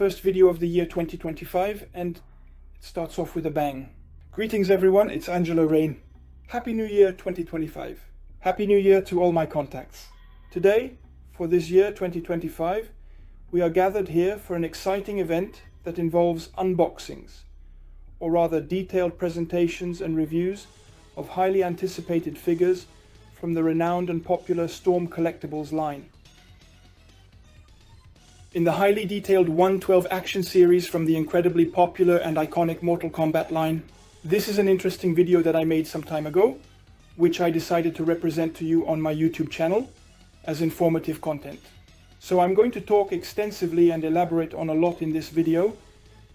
First video of the year 2025, and it starts off with a bang. Greetings everyone, it's Angelo Rain. Happy New Year 2025. Happy New Year to all my contacts. Today, for this year 2025, we are gathered here for an exciting event that involves unboxings, or rather detailed presentations and reviews of highly anticipated figures from the renowned and popular Storm Collectibles line. In the highly detailed 1/12 action series from the incredibly popular and iconic Mortal Kombat line, this is an interesting video that I made some time ago, which I decided to represent to you on my YouTube channel as informative content. So I'm going to talk extensively and elaborate on a lot in this video,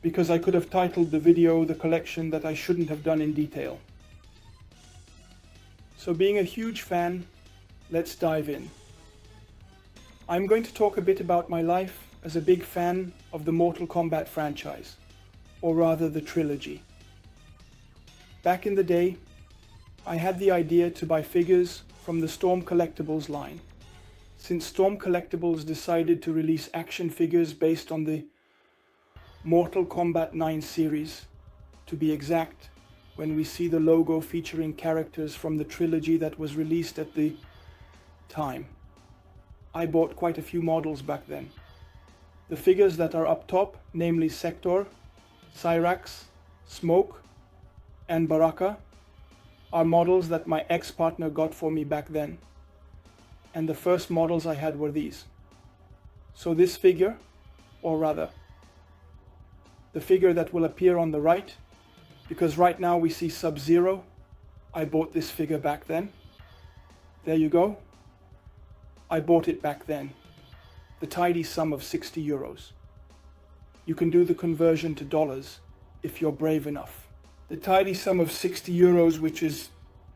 because I could have titled the video the collection that I shouldn't have done in detail. So being a huge fan, let's dive in. I'm going to talk a bit about my life as a big fan of the Mortal Kombat franchise, or rather the trilogy. Back in the day, I had the idea to buy figures from the Storm Collectibles line, since Storm Collectibles decided to release action figures based on the Mortal Kombat 9 series, to be exact, when we see the logo featuring characters from the trilogy that was released at the time. I bought quite a few models back then. The figures that are up top, namely Sector, Cyrax, Smoke, and Baraka, are models that my ex-partner got for me back then. And the first models I had were these. So this figure, or rather, the figure that will appear on the right, because right now we see Sub-Zero, I bought this figure back then. There you go. I bought it back then. The tidy sum of 60 euros. You can do the conversion to dollars if you're brave enough. The tidy sum of 60 euros, which is,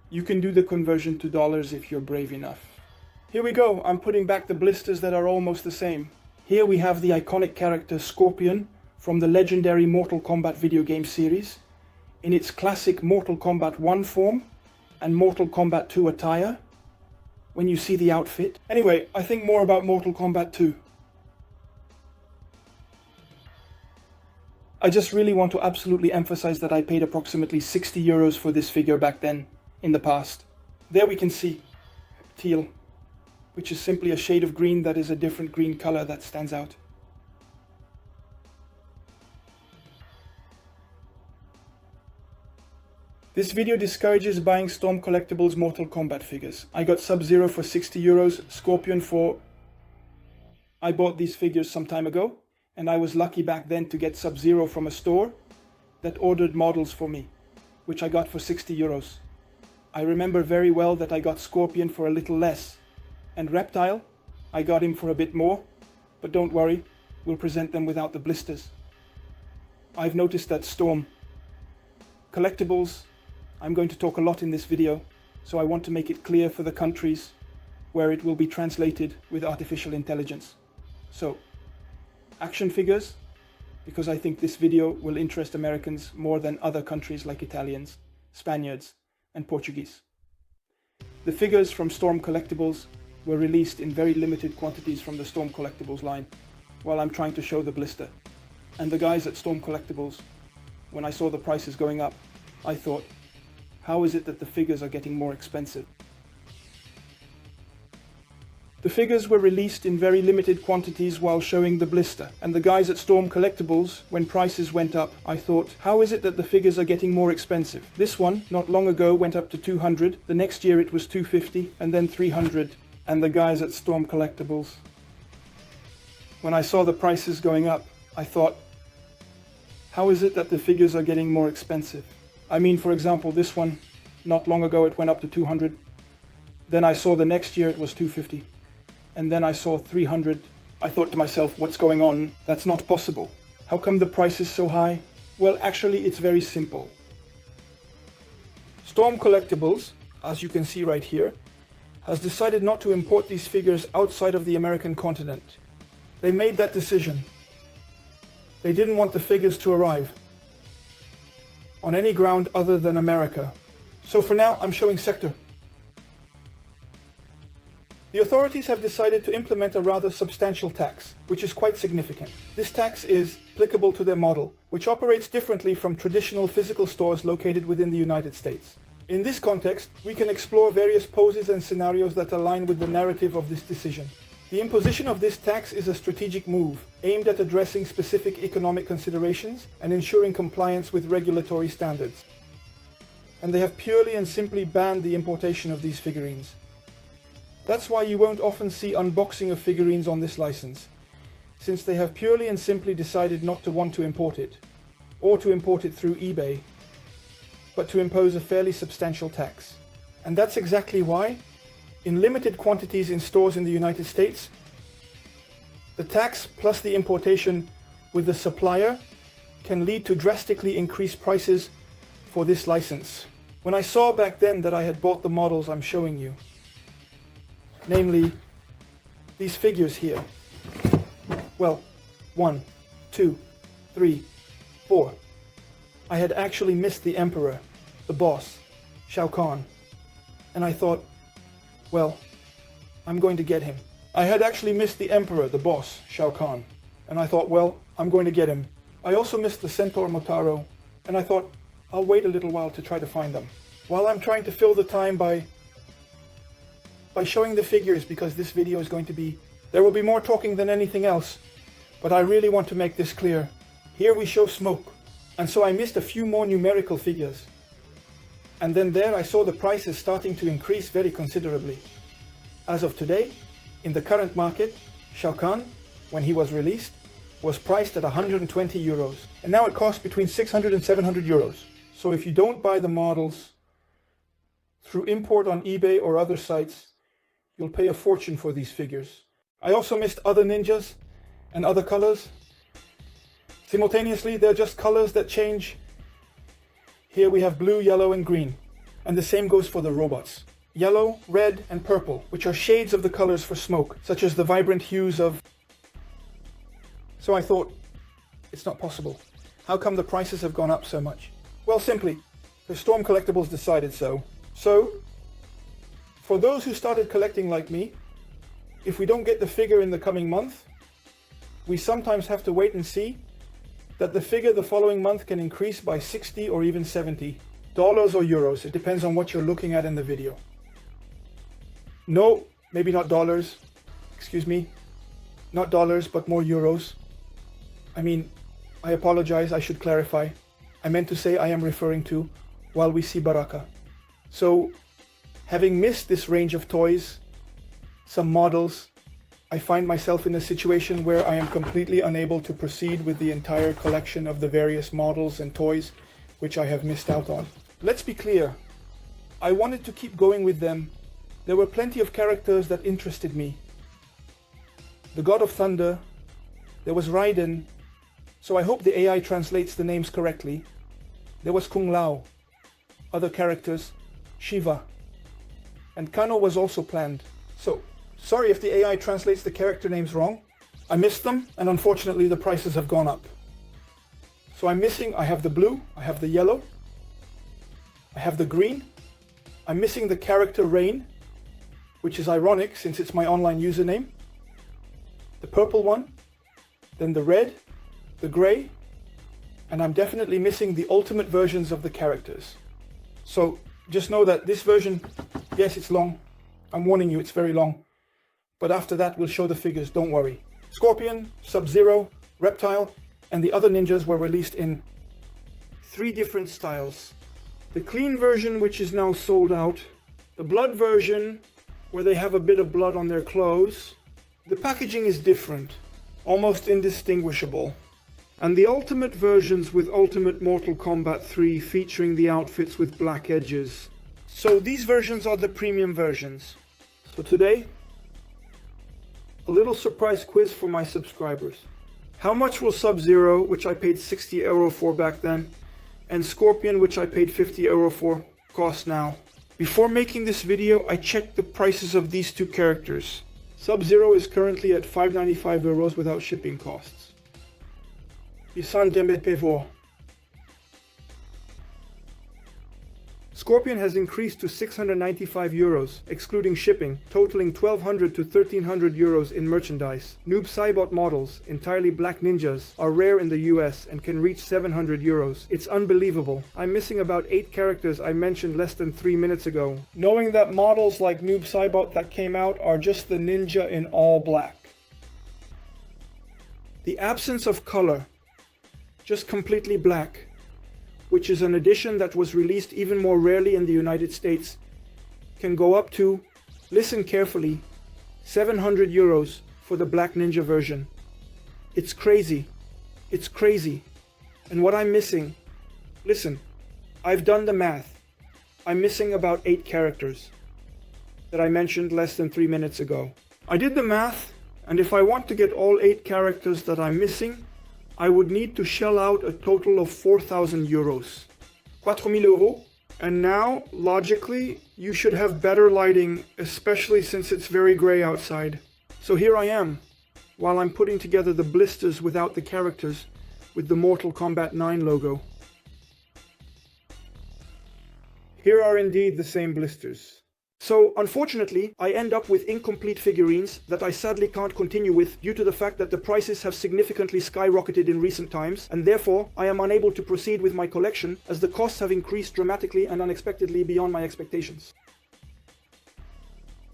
you can do the conversion to dollars if you're brave enough. Here we go, I'm putting back the blisters that are almost the same. Here we have the iconic character Scorpion from the legendary Mortal Kombat video game series, in its classic Mortal Kombat 1 form and Mortal Kombat 2 attire. When you see the outfit. Anyway, I think more about Mortal Kombat 2. I just really want to absolutely emphasize that I paid approximately 60 euros for this figure back then, in the past. There we can see teal, which is simply a shade of green that is a different green color that stands out. This video discourages buying Storm Collectibles Mortal Kombat figures. I got Sub-Zero for 60 euros, Scorpion for... I bought these figures some time ago, and I was lucky back then to get Sub-Zero from a store that ordered models for me, which I got for 60 euros. I remember very well that I got Scorpion for a little less, and Reptile, I got him for a bit more, but don't worry, we'll present them without the blisters. I've noticed that Storm Collectibles, I'm going to talk a lot in this video, so I want to make it clear for the countries where it will be translated with artificial intelligence. So, action figures, because I think this video will interest Americans more than other countries like Italians, Spaniards, and Portuguese. The figures from Storm Collectibles were released in very limited quantities from the Storm Collectibles line, while I'm trying to show the blister. And the guys at Storm Collectibles, when I saw the prices going up, I thought, how is it that the figures are getting more expensive? The figures were released in very limited quantities while showing the blister, and the guys at Storm Collectibles, when prices went up, I thought, how is it that the figures are getting more expensive? This one, not long ago, went up to 200, the next year it was 250, and then 300. And the guys at Storm Collectibles, when I saw the prices going up, I thought, how is it that the figures are getting more expensive? I mean, for example, this one, not long ago it went up to 200. Then I saw the next year it was 250. And then I saw 300. I thought to myself, what's going on? That's not possible. How come the price is so high? Well, actually, it's very simple. Storm Collectibles, as you can see right here, has decided not to import these figures outside of the American continent. They made that decision. They didn't want the figures to arrive on any ground other than America. So for now, I'm showing Sector. The authorities have decided to implement a rather substantial tax, which is quite significant. This tax is applicable to their model, which operates differently from traditional physical stores located within the United States. In this context, we can explore various poses and scenarios that align with the narrative of this decision. The imposition of this tax is a strategic move, aimed at addressing specific economic considerations and ensuring compliance with regulatory standards. And they have purely and simply banned the importation of these figurines. That's why you won't often see unboxing of figurines on this license, since they have purely and simply decided not to want to import it, or to import it through eBay, but to impose a fairly substantial tax. And that's exactly why, in limited quantities in stores in the United States, the tax plus the importation with the supplier can lead to drastically increased prices for this license. When I saw back then that I had bought the models I'm showing you, namely these figures here, well, 1, 2, 3, 4, I had actually missed the Emperor, the boss, Shao Kahn, and I thought, well, I'm going to get him. I had actually missed the Emperor, the boss, Shao Kahn, and I thought, well, I'm going to get him. I also missed the Centaur Motaro, and I thought, I'll wait a little while to try to find them. While I'm trying to fill the time by showing the figures, because this video is going to be, there will be more talking than anything else, but I really want to make this clear. Here we show smoke, and so I missed a few more numerical figures. And then there I saw the prices starting to increase very considerably. As of today, in the current market, Shao Kahn, when he was released, was priced at 120 euros, and now it costs between 600 and 700 euros. So if you don't buy the models through import on eBay or other sites, you'll pay a fortune for these figures. I also missed other ninjas and other colors. Simultaneously, they're just colors that change. Here we have blue, yellow, and green. And the same goes for the robots. Yellow, red, and purple, which are shades of the colors for smoke, such as the vibrant hues of... So I thought, it's not possible. How come the prices have gone up so much? Well, simply, the Storm Collectibles decided so. So, for those who started collecting like me, if we don't get the figure in the coming month, we sometimes have to wait and see that the figure the following month can increase by 60 or even 70 dollars or euros. It depends on what you're looking at in the video. No, maybe not dollars. Excuse me. Not dollars, but more euros. I mean, I apologize, I should clarify. I meant to say I am referring to while we see Baraka. So, having missed this range of toys, some models, I find myself in a situation where I am completely unable to proceed with the entire collection of the various models and toys which I have missed out on. Let's be clear, I wanted to keep going with them. There were plenty of characters that interested me. The God of Thunder, there was Raiden, so I hope the AI translates the names correctly. There was Kung Lao, other characters, Shiva, and Kano was also planned. So, sorry if the AI translates the character names wrong. I missed them, and unfortunately the prices have gone up. So I'm missing, I have the blue, I have the yellow, I have the green, I'm missing the character Rain, which is ironic since it's my online username, the purple one, then the red, the grey, and I'm definitely missing the ultimate versions of the characters. So just know that this version, yes, it's long. I'm warning you, it's very long. But after that, we'll show the figures, don't worry. Scorpion, Sub-Zero, Reptile, and the other ninjas were released in 3 different styles. The clean version, which is now sold out. The blood version, where they have a bit of blood on their clothes. The packaging is different, almost indistinguishable. And the ultimate versions with Ultimate Mortal Kombat 3 featuring the outfits with black edges. So these versions are the premium versions. So today, a little surprise quiz for my subscribers. How much will Sub-Zero, which I paid 60 euro for back then, and Scorpion, which I paid 50 euro for, cost now? Before making this video, I checked the prices of these 2 characters. Sub-Zero is currently at 595 euros without shipping costs. Scorpion has increased to 695 euros, excluding shipping, totaling 1200 to 1300 euros in merchandise. Noob Saibot models, entirely black ninjas, are rare in the US and can reach 700 euros. It's unbelievable. I'm missing about 8 characters I mentioned less than 3 minutes ago. Knowing that models like Noob Saibot that came out are just the ninja in all black. The absence of color, just completely black, which is an edition that was released even more rarely in the United States, can go up to, listen carefully, 700 euros for the Black Ninja version. It's crazy. It's crazy. And what I'm missing, listen, I've done the math. I'm missing about 8 characters that I mentioned less than 3 minutes ago. I did the math, and if I want to get all 8 characters that I'm missing, I would need to shell out a total of 4,000 euros. 4,000 euros. And now, logically, you should have better lighting, especially since it's very gray outside. So here I am, while I'm putting together the blisters without the characters, with the Mortal Kombat 9 logo. Here are indeed the same blisters. So, unfortunately, I end up with incomplete figurines that I sadly can't continue with due to the fact that the prices have significantly skyrocketed in recent times, and therefore I am unable to proceed with my collection as the costs have increased dramatically and unexpectedly beyond my expectations.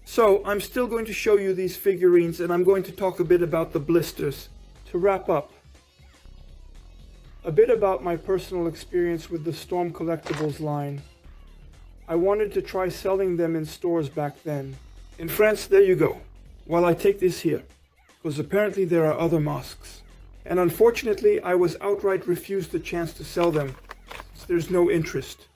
So, I'm still going to show you these figurines and I'm going to talk a bit about the blisters. To wrap up, a bit about my personal experience with the Storm Collectibles line. I wanted to try selling them in stores back then. In France, there you go. While I take this here, because apparently there are other masks. And unfortunately, I was outright refused the chance to sell them, since there's no interest.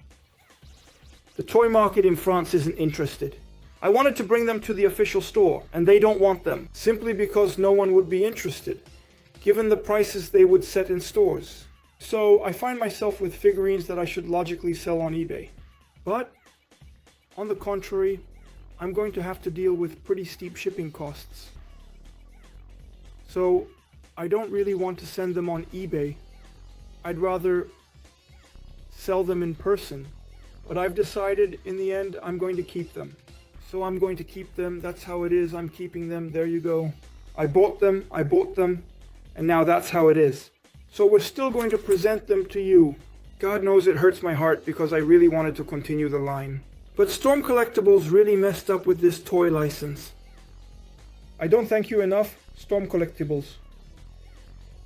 The toy market in France isn't interested. I wanted to bring them to the official store, and they don't want them, simply because no one would be interested, given the prices they would set in stores. So I find myself with figurines that I should logically sell on eBay. But, on the contrary, I'm going to have to deal with pretty steep shipping costs. So, I don't really want to send them on eBay. I'd rather sell them in person. But I've decided, in the end, I'm going to keep them. So I'm going to keep them, that's how it is, I'm keeping them, there you go. I bought them, and now that's how it is. So we're still going to present them to you. God knows it hurts my heart because I really wanted to continue the line. But Storm Collectibles really messed up with this toy license. I don't thank you enough, Storm Collectibles,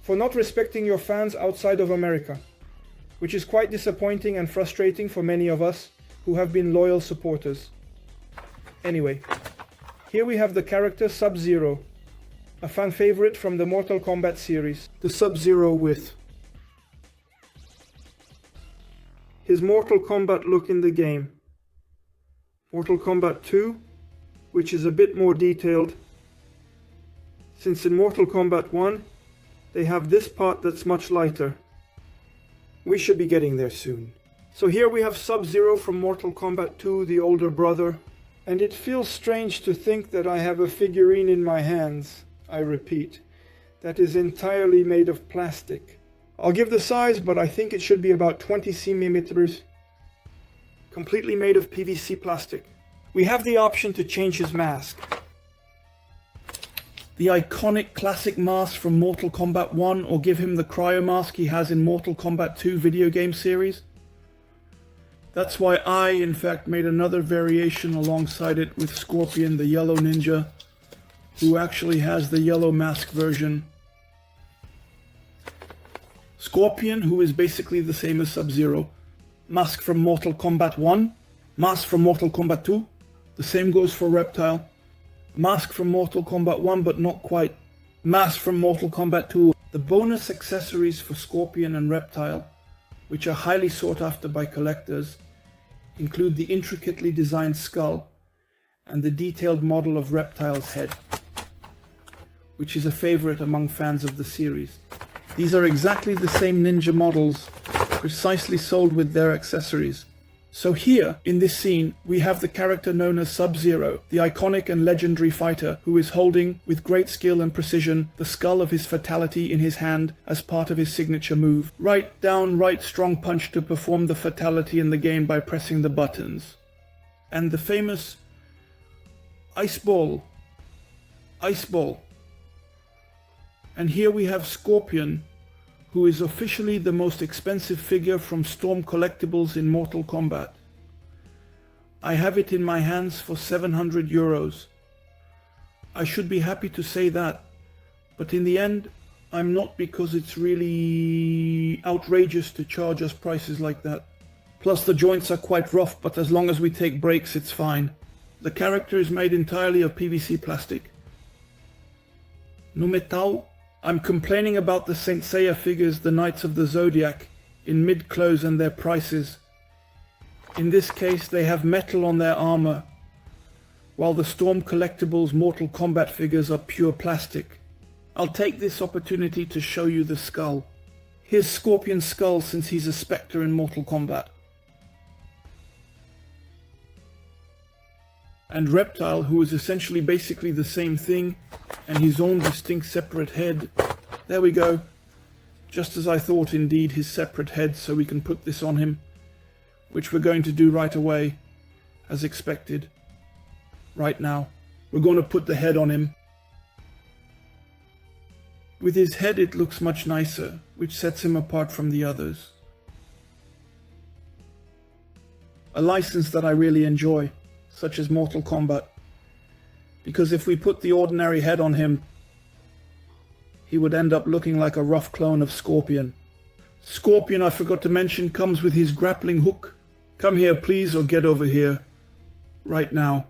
for not respecting your fans outside of America, which is quite disappointing and frustrating for many of us who have been loyal supporters. Anyway, here we have the character Sub-Zero, a fan favorite from the Mortal Kombat series, the Sub-Zero with his Mortal Kombat look in the game. Mortal Kombat 2, which is a bit more detailed, since in Mortal Kombat 1 they have this part that's much lighter. We should be getting there soon. So here we have Sub-Zero from Mortal Kombat 2, the older brother, and it feels strange to think that I have a figurine in my hands, I repeat, that is entirely made of plastic. I'll give the size, but I think it should be about 20 centimeters. Completely made of PVC plastic. We have the option to change his mask. The iconic classic mask from Mortal Kombat 1, or give him the cryo mask he has in Mortal Kombat 2 video game series. That's why I, in fact, made another variation alongside it with Scorpion, the yellow ninja, who actually has the yellow mask version. Scorpion, who is basically the same as Sub-Zero. Mask from Mortal Kombat 1, mask from Mortal Kombat 2, the same goes for Reptile. Mask from Mortal Kombat 1, but not quite. Mask from Mortal Kombat 2. The bonus accessories for Scorpion and Reptile, which are highly sought after by collectors, include the intricately designed skull and the detailed model of Reptile's head, which is a favorite among fans of the series. These are exactly the same ninja models, precisely sold with their accessories. So here, in this scene, we have the character known as Sub-Zero, the iconic and legendary fighter who is holding, with great skill and precision, the skull of his fatality in his hand as part of his signature move. Right down, right strong punch to perform the fatality in the game by pressing the buttons. And the famous Ice Ball. Ice Ball. And here we have Scorpion, who is officially the most expensive figure from Storm Collectibles in Mortal Kombat. I have it in my hands for 700 euros. I should be happy to say that, but in the end, I'm not, because it's really outrageous to charge us prices like that. Plus the joints are quite rough, but as long as we take breaks, it's fine. The character is made entirely of PVC plastic. No metal. I'm complaining about the Saint Seiya figures, the Knights of the Zodiac, in mid-close and their prices. In this case, they have metal on their armor, while the Storm Collectibles Mortal Kombat figures are pure plastic. I'll take this opportunity to show you the skull. Here's Scorpion's skull, since he's a Spectre in Mortal Kombat. And Reptile, who is essentially basically the same thing, and his own distinct separate head. There we go. Just as I thought, indeed, his separate head, so we can put this on him, which we're going to do right away, as expected. Right now. We're going to put the head on him. With his head it looks much nicer, which sets him apart from the others. A license that I really enjoy, such as Mortal Kombat. Because if we put the ordinary head on him, he would end up looking like a rough clone of Scorpion. Scorpion, I forgot to mention, comes with his grappling hook. Come here please, or get over here. Right now.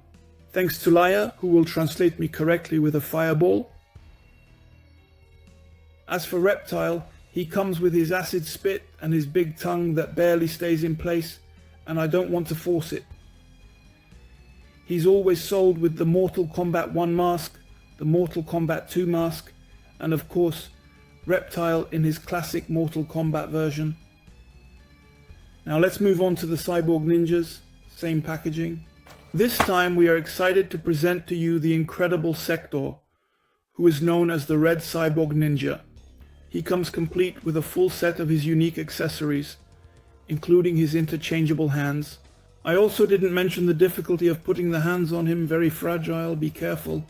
Thanks to Laia, who will translate me correctly with a fireball. As for Reptile, he comes with his acid spit and his big tongue that barely stays in place, and I don't want to force it. He's always sold with the Mortal Kombat 1 mask, the Mortal Kombat 2 mask, and of course, Reptile in his classic Mortal Kombat version. Now let's move on to the Cyborg Ninjas, same packaging. This time we are excited to present to you the incredible Sector, who is known as the Red Cyborg Ninja. He comes complete with a full set of his unique accessories, including his interchangeable hands. I also didn't mention the difficulty of putting the hands on him, very fragile, be careful.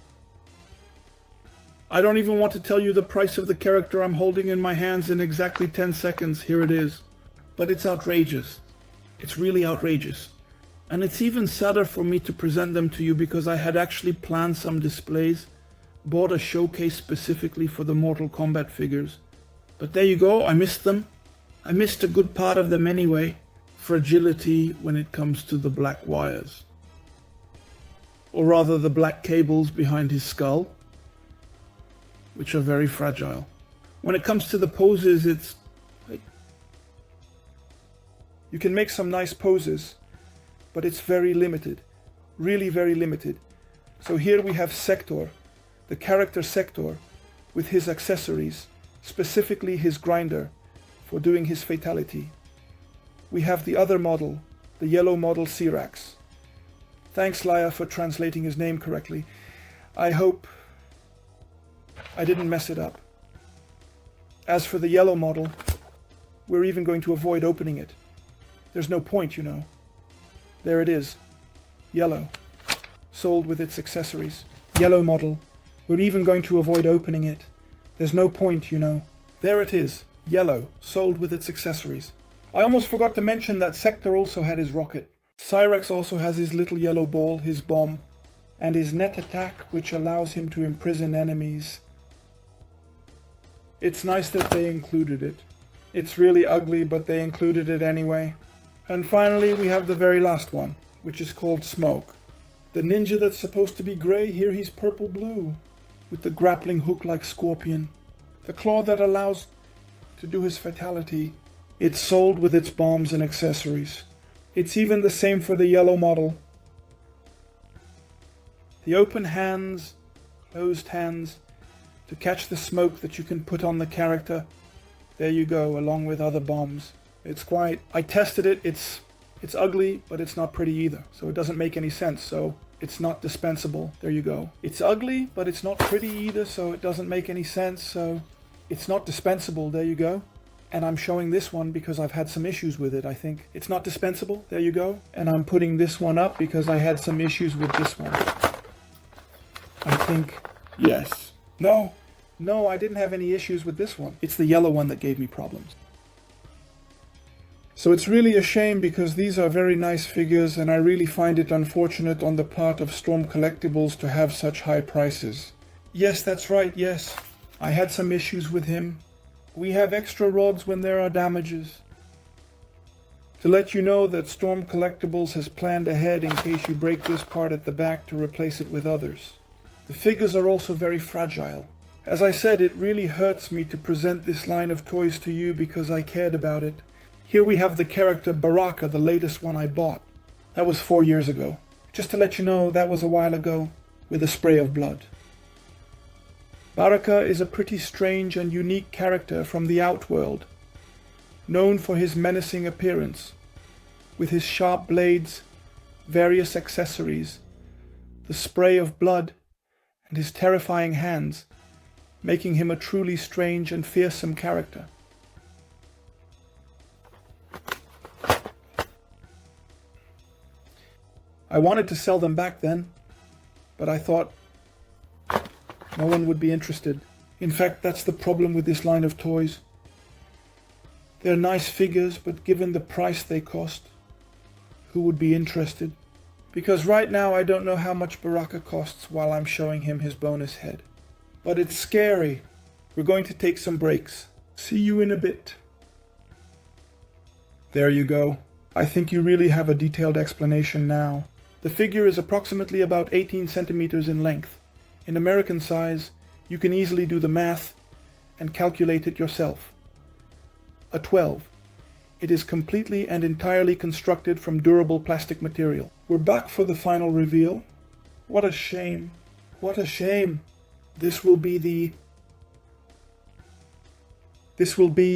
I don't even want to tell you the price of the character I'm holding in my hands in exactly 10 seconds, here it is. But it's outrageous. It's really outrageous. And it's even sadder for me to present them to you because I had actually planned some displays, bought a showcase specifically for the Mortal Kombat figures. But there you go, I missed them. I missed a good part of them anyway. Fragility when it comes to the black wires. Or rather the black cables behind his skull, which are very fragile. When it comes to the poses, it's... You can make some nice poses, but it's very limited. Really very limited. So here we have Sector, the character Sector, with his accessories, specifically his grinder, for doing his fatality. We have the other model, the yellow model Cyrax. Thanks Laia for translating his name correctly. I hope I didn't mess it up. As for the yellow model, we're even going to avoid opening it. There's no point, you know. There it is. Yellow. Sold with its accessories. Yellow model. We're even going to avoid opening it. There's no point, you know. There it is. Yellow. Sold with its accessories. I almost forgot to mention that Sector also had his rocket. Cyrax also has his little yellow ball, his bomb, and his net attack, which allows him to imprison enemies. It's nice that they included it. It's really ugly, but they included it anyway. And finally we have the very last one, which is called Smoke. The ninja that's supposed to be grey, here he's purple-blue, with the grappling hook like Scorpion. The claw that allows to do his fatality. It's sold with its bombs and accessories. It's even the same for the yellow model. The open hands, closed hands, to catch the smoke that you can put on the character. There you go, along with other bombs. It's quite... I tested it, it's It's ugly, but it's not pretty either, so it doesn't make any sense, so it's not dispensable. There you go. It's ugly, but it's not pretty either, so it doesn't make any sense, so it's not dispensable. There you go. And I'm showing this one because I've had some issues with it, I think. It's not dispensable. There you go. And I'm putting this one up because I had some issues with this one. I think, yes. No, I didn't have any issues with this one. It's the yellow one that gave me problems. So it's really a shame because these are very nice figures and I really find it unfortunate on the part of Storm Collectibles to have such high prices. Yes, that's right, yes. I had some issues with him. We have extra rods when there are damages. To let you know that Storm Collectibles has planned ahead in case you break this part at the back to replace it with others. The figures are also very fragile. As I said, it really hurts me to present this line of toys to you because I cared about it. Here we have the character Baraka, the latest one I bought. That was 4 years ago. Just to let you know, that was a while ago, with a spray of blood. Baraka is a pretty strange and unique character from the Outworld, known for his menacing appearance, with his sharp blades, various accessories, the spray of blood, and his terrifying hands, making him a truly strange and fearsome character. I wanted to sell them back then, but I thought no one would be interested. In fact, that's the problem with this line of toys. They're nice figures, but given the price they cost, who would be interested? Because right now I don't know how much Baraka costs while I'm showing him his bonus head. But it's scary. We're going to take some breaks. See you in a bit. There you go. I think you really have a detailed explanation now. The figure is approximately about 18 centimeters in length. In American size, you can easily do the math and calculate it yourself. A 12. It is completely and entirely constructed from durable plastic material. We're back for the final reveal. What a shame. What a shame. This will be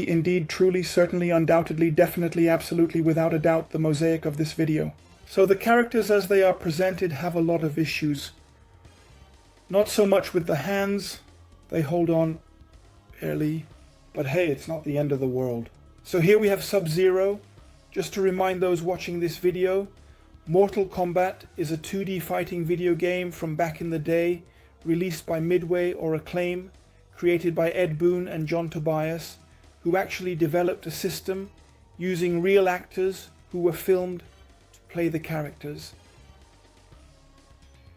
indeed, truly, certainly, undoubtedly, definitely, absolutely, without a doubt, the mosaic of this video. So the characters as they are presented have a lot of issues. Not so much with the hands, they hold on barely, but hey, it's not the end of the world. So here we have Sub-Zero. Just to remind those watching this video, Mortal Kombat is a 2D fighting video game from back in the day, released by Midway or Acclaim, created by Ed Boon and John Tobias, who actually developed a system using real actors who were filmed to play the characters.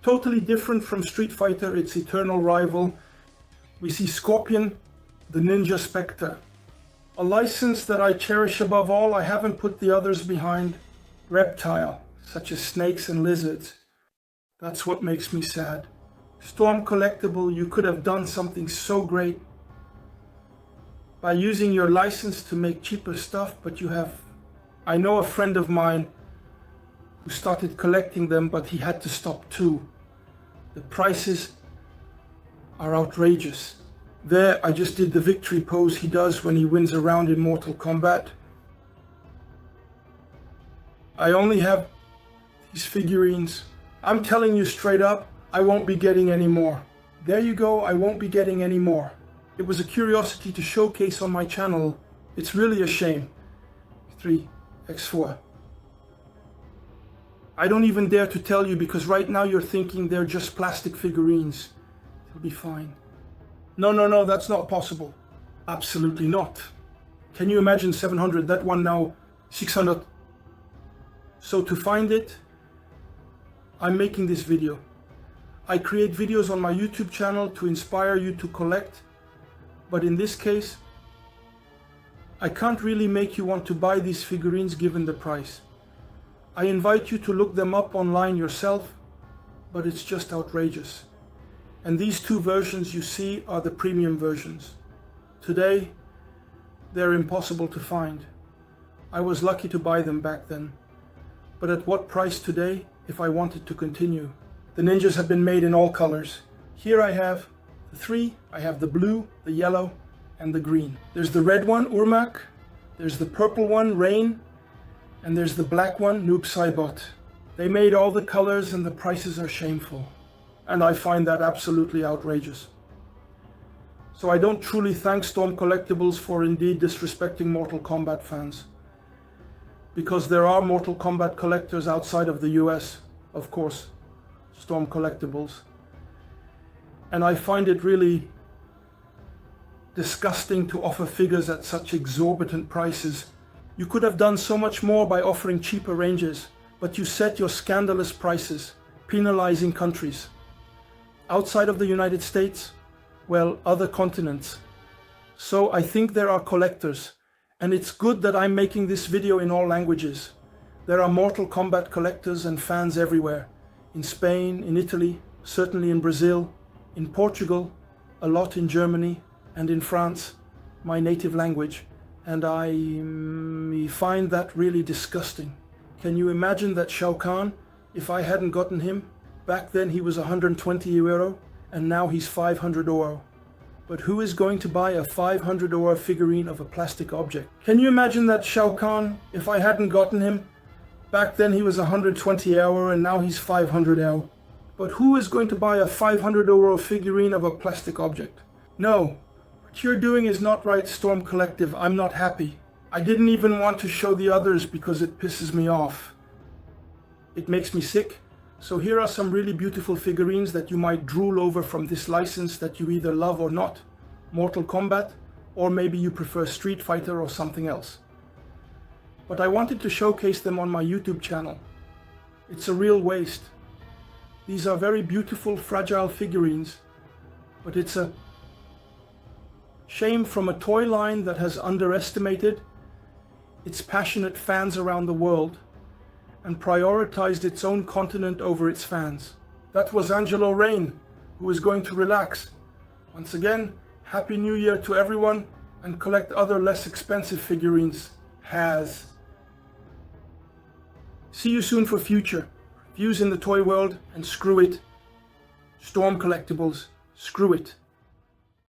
Totally different from Street Fighter, its eternal rival. We see Scorpion, the Ninja Spectre. A license that I cherish above all. I haven't put the others behind. Reptile, such as snakes and lizards. That's what makes me sad. Storm Collectible, you could have done something so great by using your license to make cheaper stuff, but you have... I know a friend of mine who started collecting them, but he had to stop too. The prices are outrageous. There, I just did the victory pose he does when he wins a round in Mortal Kombat. I only have these figurines. I'm telling you straight up, I won't be getting any more. There you go, I won't be getting any more. It was a curiosity to showcase on my channel. It's really a shame. 3x4. I don't even dare to tell you because right now you're thinking they're just plastic figurines. It'll be fine. No, that's not possible. Absolutely not. Can you imagine 700? That one now 600. So to find it, I'm making this video. I create videos on my YouTube channel to inspire you to collect, but in this case, I can't really make you want to buy these figurines given the price. I invite you to look them up online yourself, but it's just outrageous. And these two versions you see are the premium versions. Today, they're impossible to find. I was lucky to buy them back then. But at what price today if I wanted to continue? The ninjas have been made in all colors. Here I have the three. I have the blue, the yellow, and the green. There's the red one, Urmak. There's the purple one, Rain. And there's the black one, Noob Saibot. They made all the colors and the prices are shameful. And I find that absolutely outrageous. So I don't truly thank Storm Collectibles for indeed disrespecting Mortal Kombat fans. Because there are Mortal Kombat collectors outside of the US, of course, Storm Collectibles. And I find it really disgusting to offer figures at such exorbitant prices. You could have done so much more by offering cheaper ranges, but you set your scandalous prices, penalizing countries. Outside of the United States, well, other continents. So I think there are collectors, and it's good that I'm making this video in all languages. There are Mortal Kombat collectors and fans everywhere. In Spain, in Italy, certainly in Brazil, in Portugal, a lot in Germany, and in France, my native language. And I find that really disgusting. Can you imagine that Shao Kahn, if I hadn't gotten him, back then he was 120 euro, and now he's 500 euro. But who is going to buy a 500 euro figurine of a plastic object? Can you imagine that Shao Kahn, if I hadn't gotten him, back then he was 120 euro and now he's 500 euro. But who is going to buy a 500 euro figurine of a plastic object? No, what you're doing is not right, Storm Collective. I'm not happy. I didn't even want to show the others because it pisses me off. It makes me sick. So here are some really beautiful figurines that you might drool over from this license that you either love or not. Mortal Kombat, or maybe you prefer Street Fighter or something else. But I wanted to showcase them on my YouTube channel. It's a real waste. These are very beautiful, fragile figurines, but it's a shame from a toy line that has underestimated its passionate fans around the world and prioritized its own continent over its fans. That was Angelo Rain, who is going to relax. Once again, Happy New Year to everyone, and collect other less expensive figurines. See you soon for future reviews in the toy world, and screw it. Storm Collectibles, screw it.